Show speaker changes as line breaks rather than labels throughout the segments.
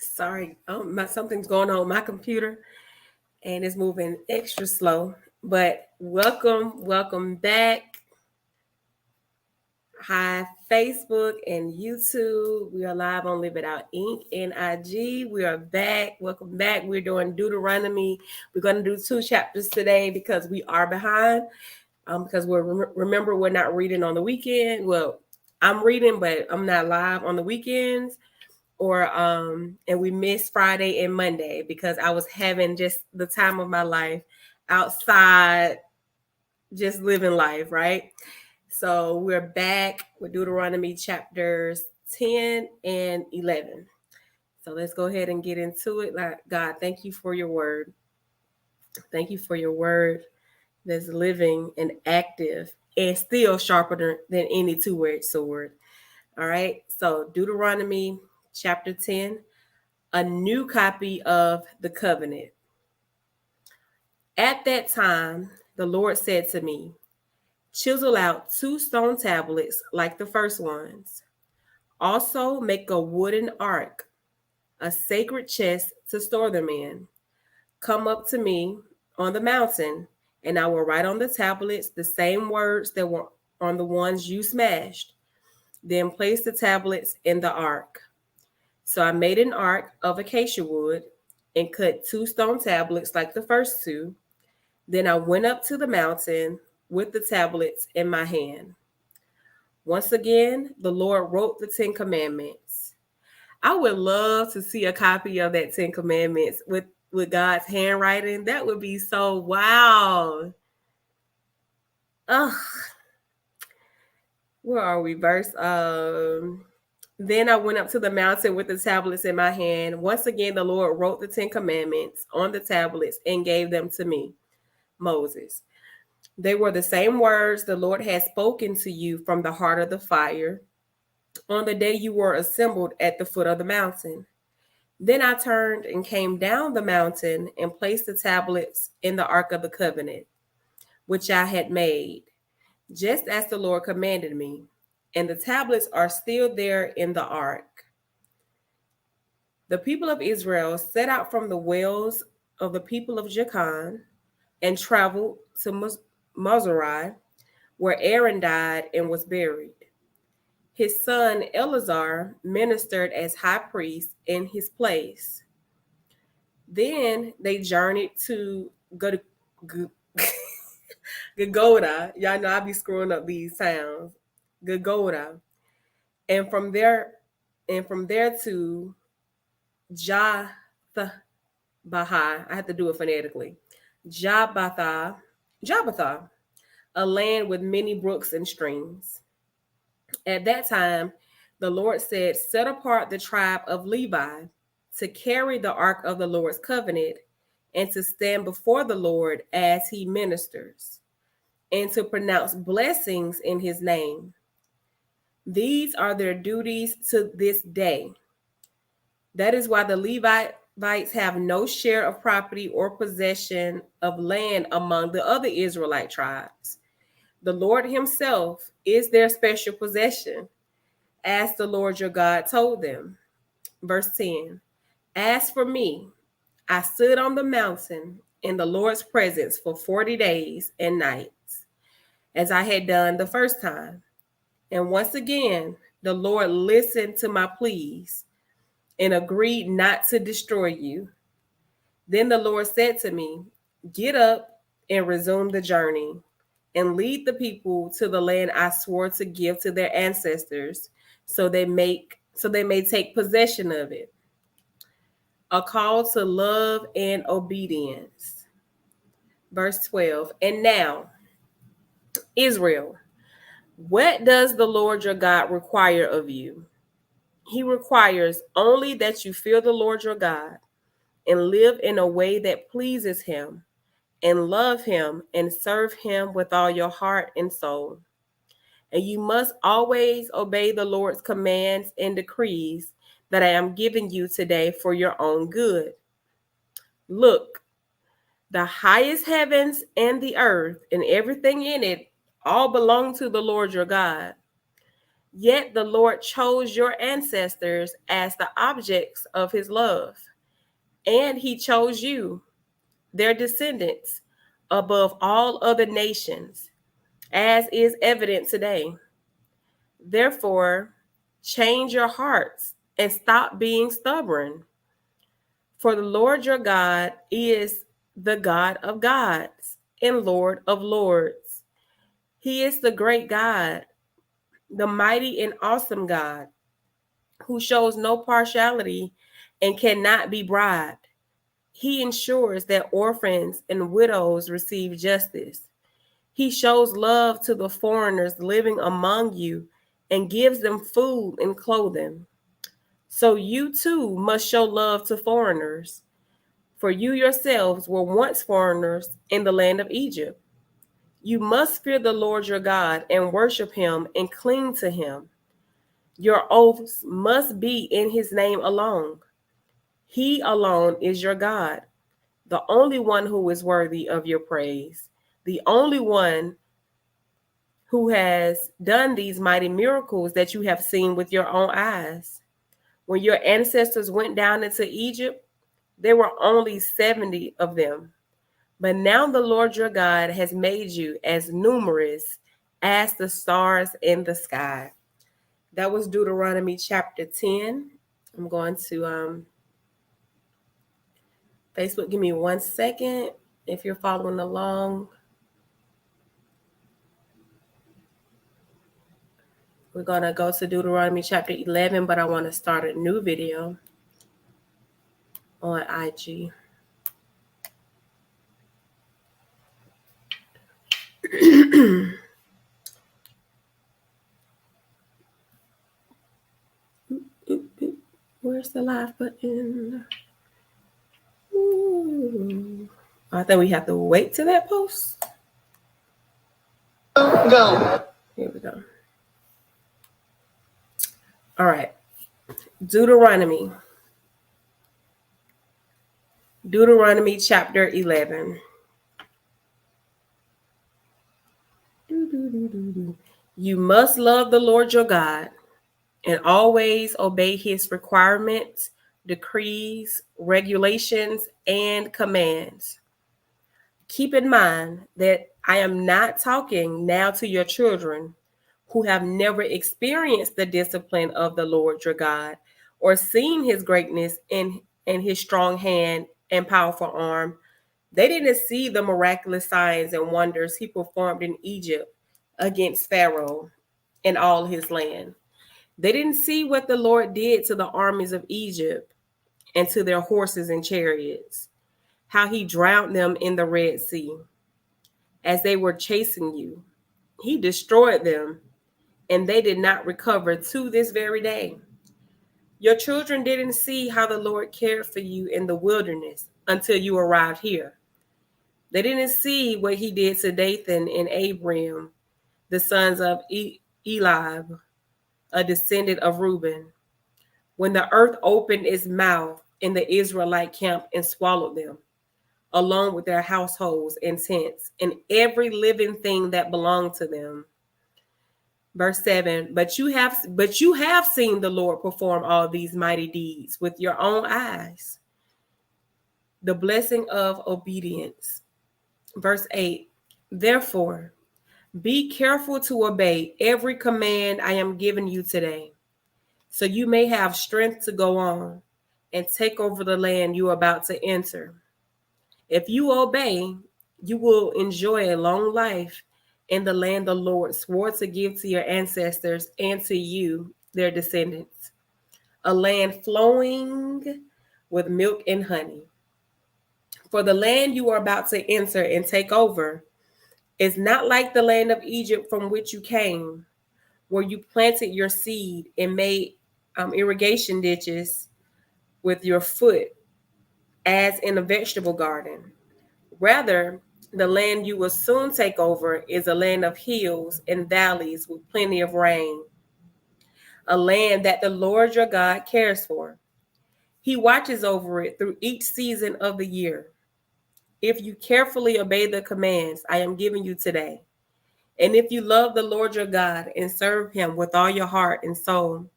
Sorry, something's going on with my computer and it's moving extra slow. But welcome back. Hi, Facebook and YouTube. We are live on Live It Out Inc. and IG. We are back. Welcome back. We're doing Deuteronomy. We're going to do 2 chapters today because we are behind. Because remember we're not reading on the weekend. Well, I'm reading, but I'm not live on the weekends. And we missed Friday and Monday because I was having just the time of my life outside, just living life, right? So we're back with Deuteronomy chapters 10 and 11. So let's go ahead and get into it. God, thank you for your word. Thank you for your word that's living and active and still sharper than any two-edged sword. All right. So Deuteronomy chapter 10, a new copy of the covenant. At that time, the Lord said to me, chisel out 2 stone tablets like the first ones. Also, make a wooden ark, a sacred chest to store them in. Come up to me on the mountain, and I will write on the tablets the same words that were on the ones you smashed. Then place the tablets in the ark. So I made an ark of acacia wood and cut 2 stone tablets like the first 2. Then I went up to the mountain with the tablets in my hand. Once again, the Lord wrote the 10 Commandments. I would love to see a copy of that 10 Commandments with God's handwriting. That would be so wow. Ugh. Where are we? Verse Then I went up to the mountain with the tablets in my hand. Once again, the Lord wrote the 10 Commandments on the tablets and gave them to me, Moses. They were the same words the Lord had spoken to you from the heart of the fire on the day you were assembled at the foot of the mountain. Then I turned and came down the mountain and placed the tablets in the Ark of the Covenant, which I had made, just as the Lord commanded me. And the tablets are still there in the Ark. The people of Israel set out from the wells of the people of Jachan and traveled to Moserai, where Aaron died and was buried. His son Eleazar ministered as high priest in his place. Then they journeyed to Gagoda. Y'all know I be screwing up these towns. Gagoda. And from there to Jabbathah. I have to do it phonetically. Jabbathah, a land with many brooks and streams. At that time, the Lord said, set apart the tribe of Levi to carry the ark of the Lord's covenant and to stand before the Lord as he ministers and to pronounce blessings in his name. These are their duties to this day. That is why the Levites have no share of property or possession of land among the other Israelite tribes. The Lord himself is their special possession, as the Lord your God told them. Verse 10, as for me, I stood on the mountain in the Lord's presence for 40 days and nights, as I had done the first time. And once again, the Lord listened to my pleas and agreed not to destroy you. Then the Lord said to me, get up and resume the journey and lead the people to the land I swore to give to their ancestors so they may take possession of it. A call to love and obedience. Verse 12. And now, Israel, what does the Lord your God require of you? He requires only that you fear the Lord your God and live in a way that pleases him and love him and serve him with all your heart and soul. And you must always obey the Lord's commands and decrees that I am giving you today for your own good. Look, the highest heavens and the earth and everything in it all belong to the Lord your God. Yet the Lord chose your ancestors as the objects of his love, and he chose you, their descendants, above all other nations, as is evident today. Therefore, change your hearts and stop being stubborn. For the Lord your God is the God of gods and Lord of lords. He is the great God, the mighty and awesome God, who shows no partiality and cannot be bribed. He ensures that orphans and widows receive justice. He shows love to the foreigners living among you and gives them food and clothing. So you too must show love to foreigners, for you yourselves were once foreigners in the land of Egypt. You must fear the Lord your God and worship him and cling to him. Your oaths must be in his name alone. He alone is your God, the only one who is worthy of your praise, the only one who has done these mighty miracles that you have seen with your own eyes. When your ancestors went down into Egypt, there were only 70 of them. But now the Lord your God has made you as numerous as the stars in the sky. That was Deuteronomy chapter 10. I'm going to Facebook. Give me 1 second if you're following along. We're going to go to Deuteronomy chapter 11, but I want to start a new video on IG. Where's the live button? Ooh. I think we have to wait till that post. Go. Here we go. All right. Deuteronomy chapter 11. You must love the Lord your God and always obey his requirements, decrees, regulations, and commands. Keep in mind that I am not talking now to your children who have never experienced the discipline of the Lord your God or seen his greatness and his strong hand and powerful arm. They didn't see the miraculous signs and wonders he performed in Egypt against Pharaoh and all his land. They didn't see what the Lord did to the armies of Egypt and to their horses and chariots, how he drowned them in the Red Sea as they were chasing you. He destroyed them, and they did not recover to this very day. Your children didn't see how the Lord cared for you in the wilderness until you arrived here. They didn't see what he did to Dathan and Abiram, the sons of Eliab, a descendant of Reuben, when the earth opened its mouth in the Israelite camp and swallowed them, along with their households and tents, and every living thing that belonged to them. Verse 7, but you have seen the Lord perform all these mighty deeds with your own eyes. The blessing of obedience. Verse 8, therefore, be careful to obey every command I am giving you today, so you may have strength to go on and take over the land you are about to enter. If you obey, you will enjoy a long life in the land the Lord swore to give to your ancestors and to you, their descendants, a land flowing with milk and honey. For the land you are about to enter and take over is not like the land of Egypt from which you came, where you planted your seed and made irrigation ditches with your foot, as in a vegetable garden. Rather, the land you will soon take over is a land of hills and valleys with plenty of rain, a land that the Lord your God cares for. He watches over it through each season of the year. If you carefully obey the commands I am giving you today, And if you love the Lord your God and serve him with all your heart and soul,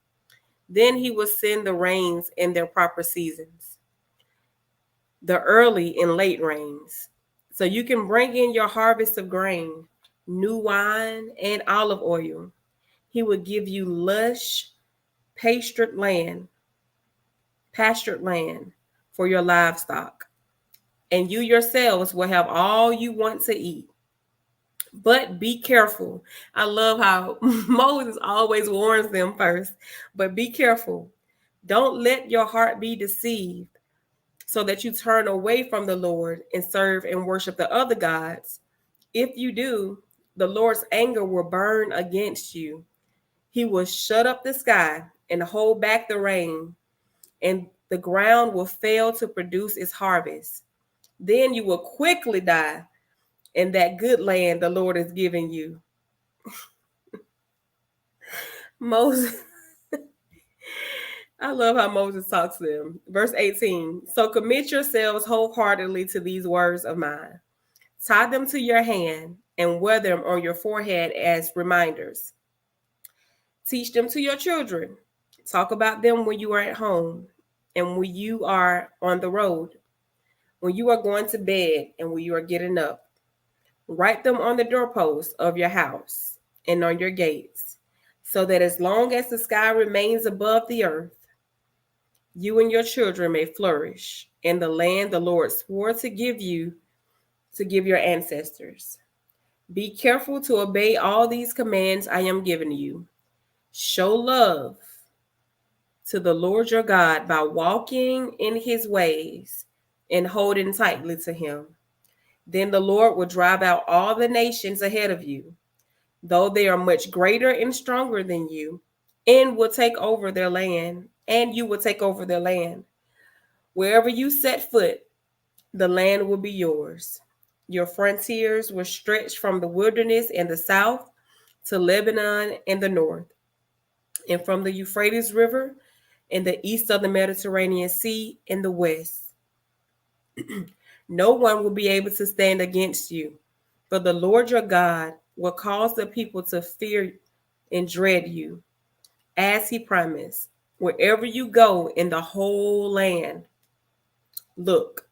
then he will send the rains in their proper seasons, the early and late rains. So you can bring in your harvest of grain, new wine, and olive oil. He will give you lush, pastured land, pastured land for your livestock. And you yourselves will have all you want to eat. But be careful. I love how Moses always warns them first. But be careful. Don't let your heart be deceived so that you turn away from the Lord and serve and worship the other gods. If you do, the Lord's anger will burn against you. He will shut up the sky and hold back the rain, and the ground will fail to produce its harvest. Then you will quickly die in that good land the Lord is giving you. Moses, I love how Moses talks to them. Verse 18. So commit yourselves wholeheartedly to these words of mine. Tie them to your hand and wear them on your forehead as reminders. Teach them to your children. Talk about them when you are at home and when you are on the road, when you are going to bed and when you are getting up. Write them on the doorposts of your house and on your gates, so that as long as the sky remains above the earth, you and your children may flourish in the land the Lord swore to give you, to give your ancestors. Be careful to obey all these commands I am giving you. Show love to the Lord your God by walking in his ways and holding tightly to him. Then the Lord will drive out all the nations ahead of you, though they are much greater and stronger than you, and will take over their land, and you will take over their land. Wherever you set foot, the land will be yours. Your frontiers will stretch from the wilderness in the south to Lebanon in the north, and from the Euphrates River in the east of the Mediterranean Sea in the west. No one will be able to stand against you, for the Lord your God will cause the people to fear and dread you, as he promised, wherever you go in the whole land. Look,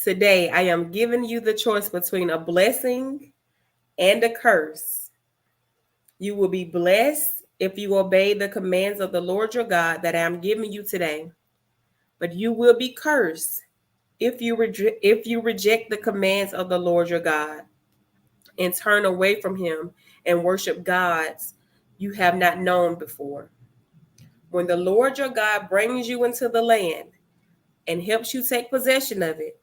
today I am giving you the choice between a blessing and a curse. You will be blessed if you obey the commands of the Lord your God that I am giving you today, but you will be cursed if you reject the commands of the Lord your God and turn away from him and worship gods you have not known before. When the Lord your God brings you into the land and helps you take possession of it,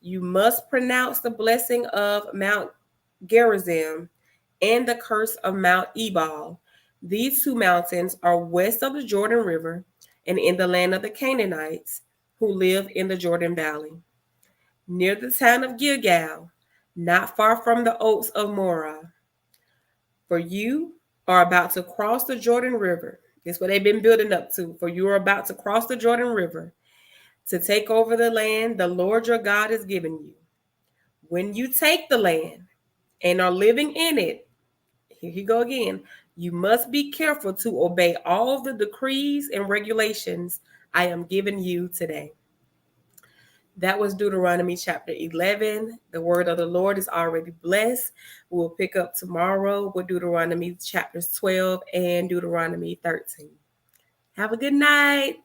you must pronounce the blessing of Mount Gerizim and the curse of Mount Ebal. These two mountains are west of the Jordan River and in the land of the Canaanites who live in the Jordan Valley, near the town of Gilgal, not far from the oaks of Morah. For you are about to cross the Jordan River. That's what they've been building up to. For you are about to cross the Jordan River to take over the land the Lord your God is giving you. When you take the land and are living in it, here you go again, you must be careful to obey all the decrees and regulations I am giving you today. That was Deuteronomy chapter 11. The word of the Lord is already blessed. We'll pick up tomorrow with Deuteronomy chapters 12 and Deuteronomy 13. Have a good night.